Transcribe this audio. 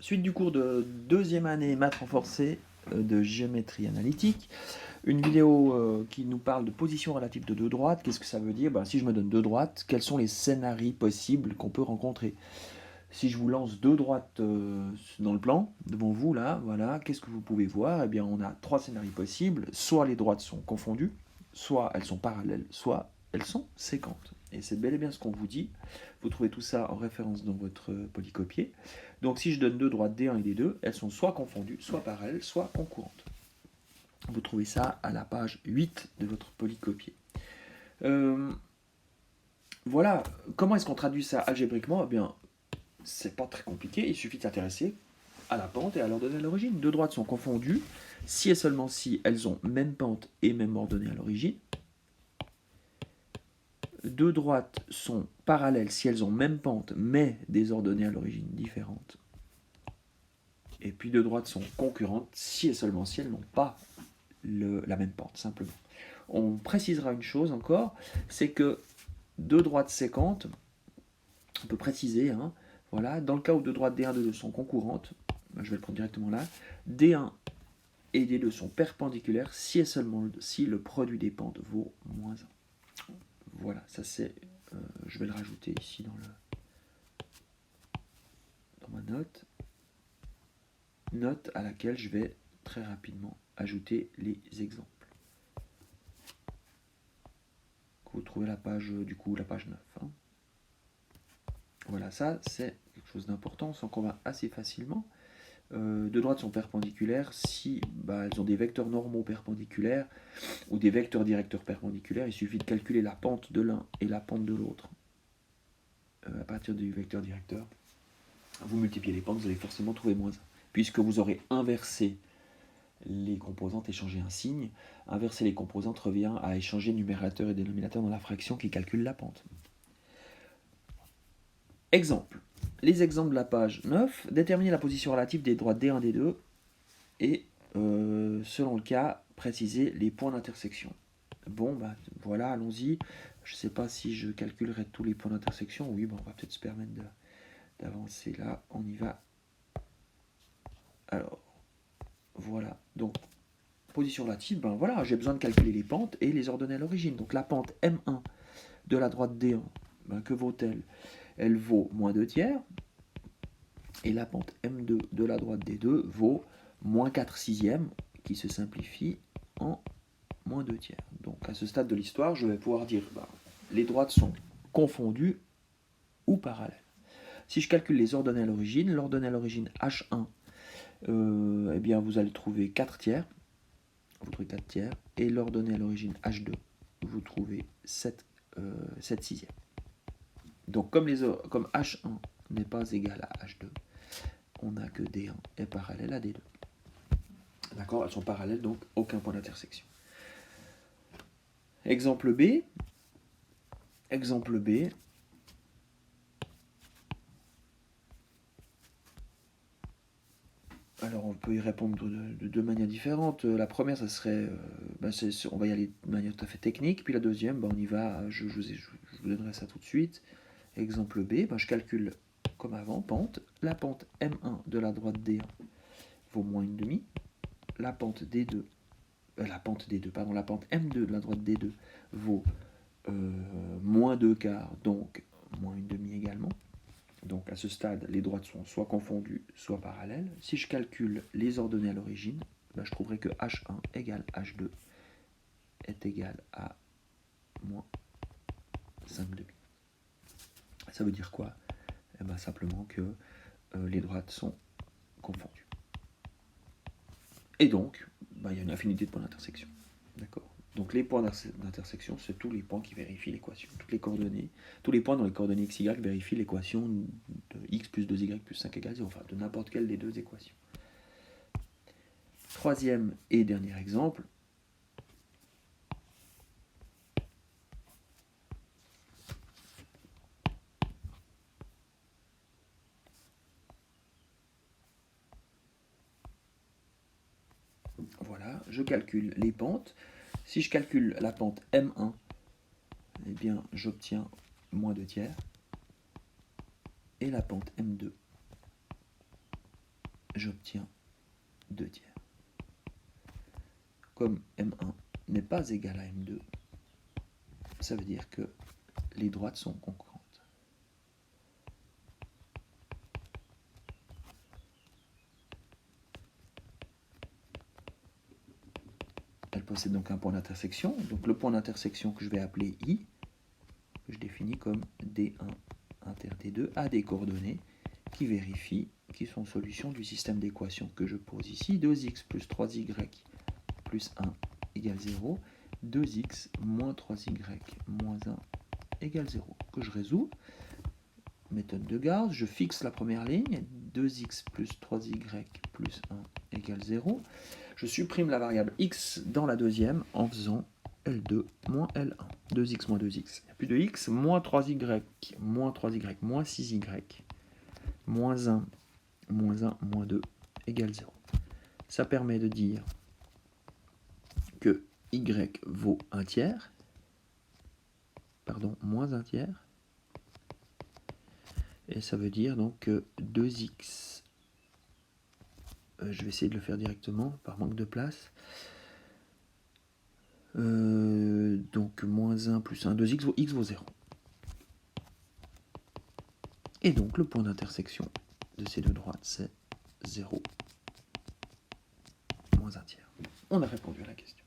Suite du cours de deuxième année maths renforcée de géométrie analytique. Une vidéo qui nous parle de position relative de deux droites. Qu'est-ce que ça veut dire? Si je me donne deux droites, quels sont les scénarios possibles qu'on peut rencontrer? Si je vous lance deux droites dans le plan, devant vous là, voilà, qu'est-ce que vous pouvez voir? Eh bien, on a trois scénarios possibles. Soit les droites sont confondues, soit elles sont parallèles, soit elles sont séquentes. Et c'est bel et bien ce qu'on vous dit. Vous trouvez tout ça en référence dans votre polycopier. Donc si je donne deux droites D1 et D2, elles sont soit confondues, soit parallèles, soit concurrentes. Vous trouvez ça à la page 8 de votre polycopier. Voilà, comment est-ce qu'on traduit ça algébriquement? Eh bien, c'est pas très compliqué, il suffit de s'intéresser à la pente et à l'ordonnée à l'origine. Deux droites sont confondues si et seulement si elles ont même pente et même ordonnée à l'origine. Deux droites sont parallèles si elles ont même pente mais des ordonnées à l'origine différentes. Et puis deux droites sont concurrentes si et seulement si elles n'ont pas la même pente, simplement. On précisera une chose encore, c'est que deux droites séquentes, on peut préciser, voilà, dans le cas où deux droites D1 et D2 sont concurrentes, je vais le prendre directement là, D1 et D2 sont perpendiculaires si et seulement si le produit des pentes vaut moins 1. Voilà, ça c'est, je vais le rajouter ici dans ma note. Note à laquelle je vais très rapidement ajouter les exemples. Vous trouvez la page, la page 9. Voilà, ça c'est quelque chose d'important, on s'en convainc assez facilement. Deux droites sont perpendiculaires si elles ont des vecteurs normaux perpendiculaires ou des vecteurs directeurs perpendiculaires. Il suffit de calculer la pente de l'un et la pente de l'autre à partir du vecteur directeur. Vous multipliez les pentes, vous allez forcément trouver moins 1. Puisque vous aurez inversé les composantes et changé un signe, inverser les composantes revient à échanger numérateur et dénominateur dans la fraction qui calcule la pente. Exemple. Les exemples de la page 9. Déterminer la position relative des droites D1 et D2 et, selon le cas, préciser les points d'intersection. Bon, voilà, allons-y. Je ne sais pas si je calculerai tous les points d'intersection. Oui, on va peut-être se permettre d'avancer là. On y va. Alors, voilà. Donc, position relative, voilà, j'ai besoin de calculer les pentes et les ordonnées à l'origine. Donc, la pente M1 de la droite D1, que vaut-elle? Elle vaut moins 2 tiers. Et la pente M2 de la droite D2 vaut moins 4 sixièmes, qui se simplifie en moins 2 tiers. Donc à ce stade de l'histoire, je vais pouvoir dire les droites sont confondues ou parallèles. Si je calcule les ordonnées à l'origine, l'ordonnée à l'origine H1, eh bien vous allez trouver 4 tiers, vous trouvez 4 tiers, et l'ordonnée à l'origine H2, vous trouvez 7 sixièmes. Donc comme H1 n'est pas égal à H2, on n'a que D1 est parallèle à D2. D'accord? Elles sont parallèles, donc aucun point d'intersection. Exemple B. Exemple B. Alors on peut y répondre de deux manières différentes. La première, ça serait, on va y aller de manière tout à fait technique. Puis la deuxième, on y va, je vous donnerai ça tout de suite. Exemple B, je calcule comme avant, pente. La pente M1 de la droite D1 vaut moins 1,5. La pente D2, la pente M2 de la droite D2 vaut moins 2 quarts, donc moins 1,5 également. Donc à ce stade, les droites sont soit confondues, soit parallèles. Si je calcule les ordonnées à l'origine, je trouverai que H1 égale H2 est égal à moins 5,5. Ça veut dire quoi? Simplement que les droites sont confondues. Et donc, il y a une infinité de points d'intersection. D'accord? Donc les points d'intersection, c'est tous les points qui vérifient l'équation. Toutes les coordonnées, tous les points dans les coordonnées x, y vérifient l'équation de x plus 2y plus 5 égale 0, enfin de n'importe quelle des deux équations. Troisième et dernier exemple. Voilà, je calcule les pentes. Si je calcule la pente M1, eh bien j'obtiens moins 2 tiers. Et la pente M2, j'obtiens 2 tiers. Comme M1 n'est pas égal à M2, ça veut dire que les droites sont concurrentes. Elle possède donc un point d'intersection. Donc le point d'intersection que je vais appeler I, que je définis comme D1 inter D2, a des coordonnées qui vérifient qui sont solutions du système d'équations que je pose ici. 2x plus 3y plus 1 égale 0. 2x moins 3y moins 1 égale 0. Que je résous. Méthode de Gauss, je fixe la première ligne. 2x plus 3y plus 1 égale 0. Je supprime la variable x dans la deuxième en faisant L2 moins L1. 2x moins 2x. Il n'y a plus de x, moins 3y, moins 3y, moins 6y, moins 1, moins 1, moins 2, égale 0. Ça permet de dire que y vaut 1 tiers, pardon, moins 1 tiers, et ça veut dire donc que 2x, je vais essayer de le faire directement par manque de place, donc moins 1 plus 1, 2x x vaut 0. Et donc le point d'intersection de ces deux droites, c'est 0 moins 1 tiers. On a répondu à la question.